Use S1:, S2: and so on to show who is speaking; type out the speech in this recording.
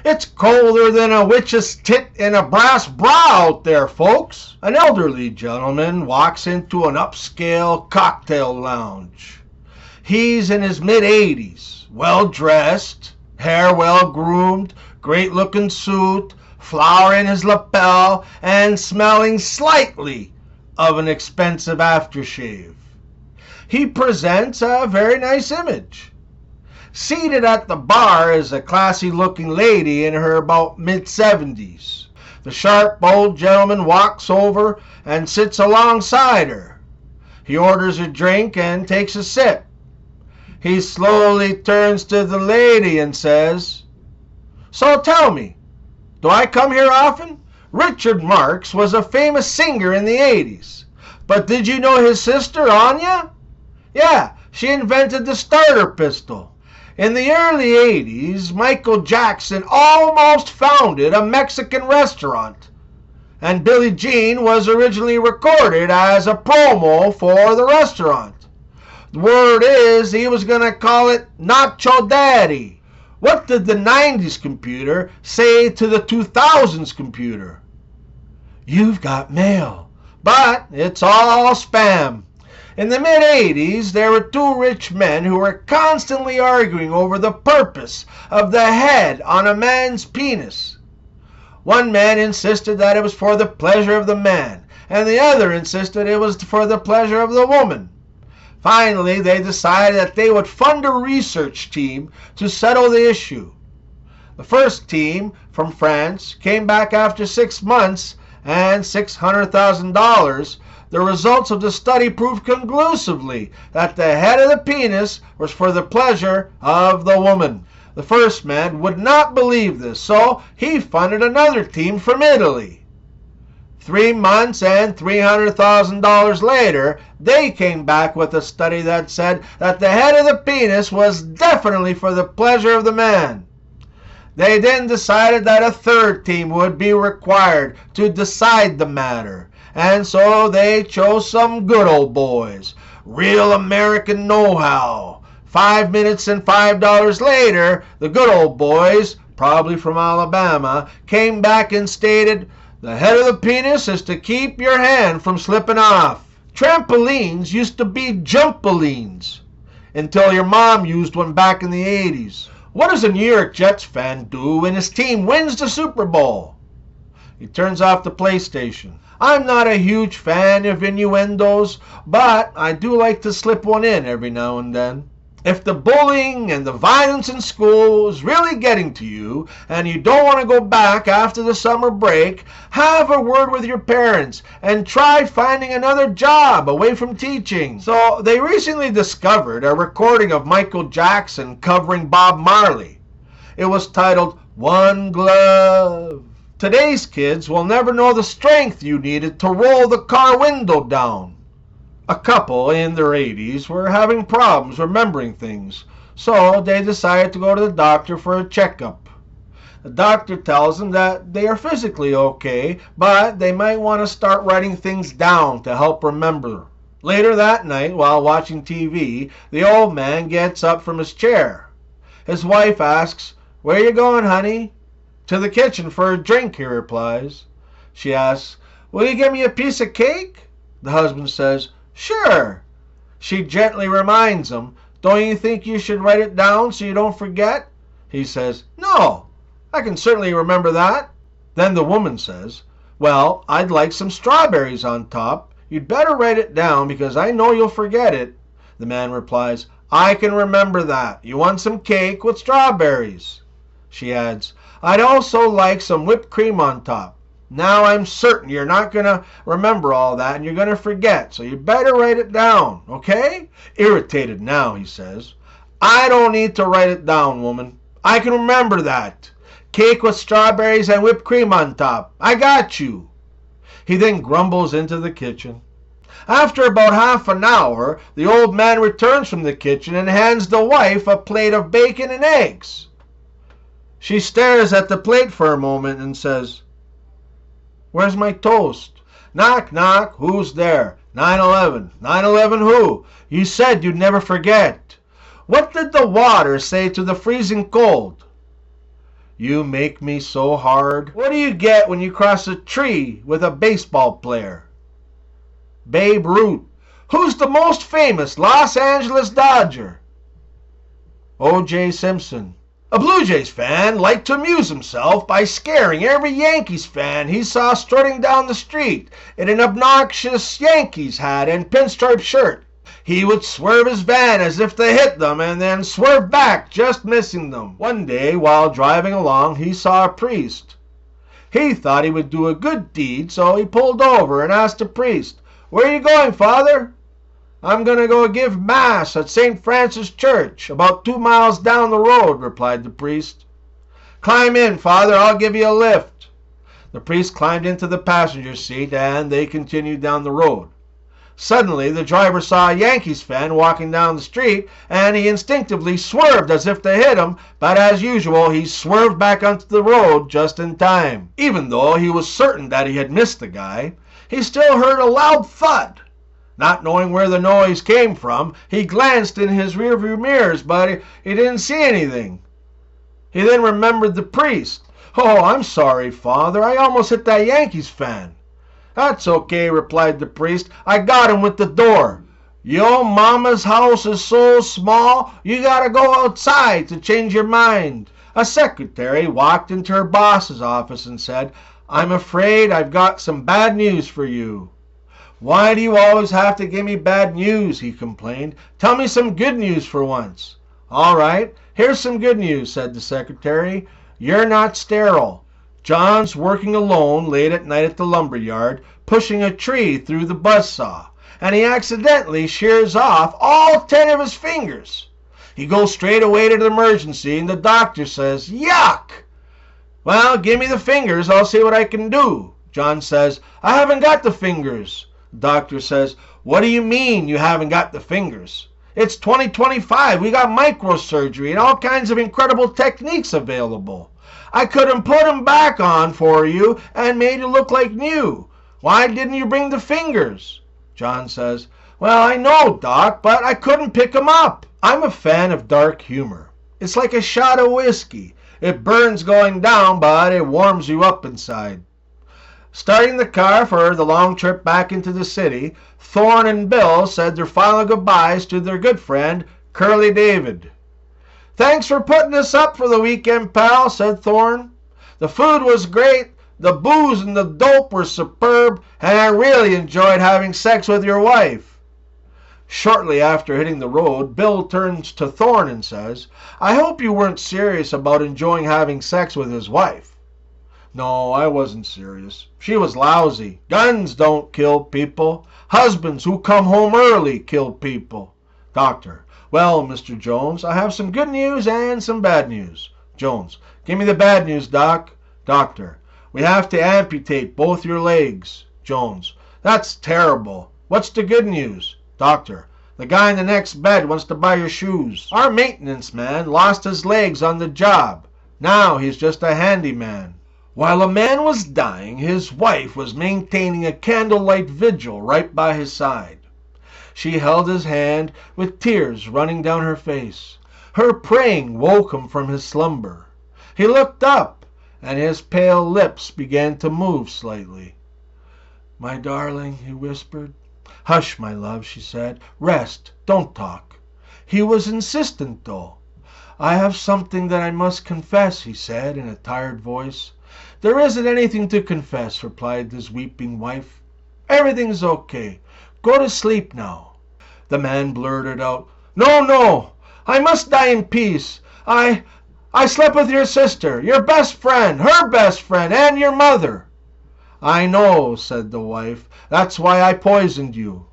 S1: It's colder than a witch's tit in a brass bra out there, folks. An elderly gentleman walks into an upscale cocktail lounge. He's in his mid-80s, well-dressed, hair well-groomed, great-looking suit, flower in his lapel, and smelling slightly of an expensive aftershave. He presents a very nice image. Seated at the bar is a classy-looking lady in her about mid-70s. The sharp old gentleman walks over and sits alongside her. He orders a drink and takes a sip. He slowly turns to the lady and says, "So tell me, do I come here often? Richard Marx was a famous singer in the 80s. But did you know his sister, Anya? Yeah, she invented the starter pistol. In the early 80s, Michael Jackson almost founded a Mexican restaurant. And Billie Jean was originally recorded as a promo for the restaurant. The word is he was going to call it Nacho Daddy. What did the 90s computer say to the 2000s computer? You've got mail. But it's all spam. In the mid-80s, there were two rich men who were constantly arguing over the purpose of the head on a man's penis. One man insisted that it was for the pleasure of the man, and the other insisted it was for the pleasure of the woman. Finally, they decided that they would fund a research team to settle the issue. The first team from France came back after 6 months and $600,000. The results of the study proved conclusively that the head of the penis was for the pleasure of the woman. The first man would not believe this, so he funded another team from Italy. 3 months and $300,000 later, they came back with a study that said that the head of the penis was definitely for the pleasure of the man. They then decided that a third team would be required to decide the matter. And so they chose some good old boys. Real American know-how. 5 minutes and $5 later, the good old boys, probably from Alabama, came back and stated, the head of the penis is to keep your hand from slipping off. Trampolines used to be jumpolines until your mom used one back in the 80s. What does a New York Jets fan do when his team wins the Super Bowl? He turns off the PlayStation. I'm not a huge fan of innuendos, but I do like to slip one in every now and then. If the bullying and the violence in school is really getting to you and you don't want to go back after the summer break, have a word with your parents and try finding another job away from teaching. So they recently discovered a recording of Michael Jackson covering Bob Marley. It was titled One Glove. Today's kids will never know the strength you needed to roll the car window down. A couple in their 80s were having problems remembering things, so they decided to go to the doctor for a checkup. The doctor tells them that they are physically okay, but they might want to start writing things down to help remember. Later that night, while watching TV, the old man gets up from his chair. His wife asks, "Where you going, honey?" "To the kitchen for a drink," he replies. She asks, "Will you give me a piece of cake?" The husband says, "Sure." She gently reminds him, "Don't you think you should write it down so you don't forget?" He says, "No, I can certainly remember that." Then the woman says, "Well, I'd like some strawberries on top. You'd better write it down because I know you'll forget it." The man replies, "I can remember that. You want some cake with strawberries?" She adds, "I'd also like some whipped cream on top. Now I'm certain you're not going to remember all that and you're going to forget, so you better write it down, okay?" Irritated now, he says, "I don't need to write it down, woman. I can remember that. Cake with strawberries and whipped cream on top. I got you." He then grumbles into the kitchen. After about half an hour, the old man returns from the kitchen and hands the wife a plate of bacon and eggs. She stares at the plate for a moment and says, "Where's my toast?" "Knock, knock. Who's there?" 9/11. 9/11 who? You said you'd never forget. What did the water say to the freezing cold? You make me so hard. What do you get when you cross a tree with a baseball player? Babe Ruth. Who's the most famous Los Angeles Dodger? O.J. Simpson. A Blue Jays fan liked to amuse himself by scaring every Yankees fan he saw strutting down the street in an obnoxious Yankees hat and pinstripe shirt. He would swerve his van as if to hit them and then swerve back, just missing them. One day, while driving along, he saw a priest. He thought he would do a good deed, so he pulled over and asked the priest, "Where are you going, Father?" "I'm going to go give Mass at St. Francis Church, about 2 miles down the road," replied the priest. "Climb in, Father, I'll give you a lift." The priest climbed into the passenger seat and they continued down the road. Suddenly, the driver saw a Yankees fan walking down the street, and he instinctively swerved as if to hit him, but as usual, he swerved back onto the road just in time. Even though he was certain that he had missed the guy, he still heard a loud thud. Not knowing where the noise came from, he glanced in his rearview mirrors, but he didn't see anything. He then remembered the priest. "Oh, I'm sorry, Father. I almost hit that Yankees fan." "That's okay," replied the priest. "I got him with the door. Yo mama's house is so small, you gotta go outside to change your mind." A secretary walked into her boss's office and said, "I'm afraid I've got some bad news for you." "Why do you always have to give me bad news?" he complained. "Tell me some good news for once." "All right, here's some good news," said the secretary. "You're not sterile." John's working alone late at night at the lumber yard, pushing a tree through the buzzsaw, and he accidentally shears off all 10 of his fingers. He goes straight away to the emergency, and the doctor says, "Yuck!" "Well, give me the fingers, I'll see what I can do." John says, "I haven't got the fingers." The doctor says, "What do you mean you haven't got the fingers? It's 2025. We got microsurgery and all kinds of incredible techniques available. I could have put them back on for you and made you look like new. Why didn't you bring the fingers?" John says, "Well, I know, Doc, but I couldn't pick them up." I'm a fan of dark humor. It's like a shot of whiskey. It burns going down, but it warms you up inside. Starting the car for the long trip back into the city, Thorne and Bill said their final goodbyes to their good friend, Curly David. "Thanks for putting us up for the weekend, pal," said Thorne. "The food was great, the booze and the dope were superb, and I really enjoyed having sex with your wife." Shortly after hitting the road, Bill turns to Thorne and says, "I hope you weren't serious about enjoying having sex with his wife." "No, I wasn't serious. She was lousy. Guns don't kill people. Husbands who come home early kill people." Doctor: "Well, Mr. Jones, I have some good news and some bad news." Jones: "Give me the bad news, Doc." Doctor: "We have to amputate both your legs." Jones: "That's terrible. What's the good news?" Doctor: "The guy in the next bed wants to buy your shoes. Our maintenance man lost his legs on the job. Now he's just a handyman." While a man was dying, his wife was maintaining a candlelight vigil right by his side. She held his hand with tears running down her face. Her praying woke him from his slumber. He looked up, and his pale lips began to move slightly. "My darling," he whispered. "Hush, my love," she said. "Rest. Don't talk." He was insistent, though. "I have something that I must confess," he said in a tired voice. "There isn't anything to confess," replied his weeping wife. "Everything's okay. Go to sleep now." The man blurted out, "No, no, I must die in peace. I slept with your sister, your best friend, her best friend, and your mother." "I know," said the wife. "That's why I poisoned you."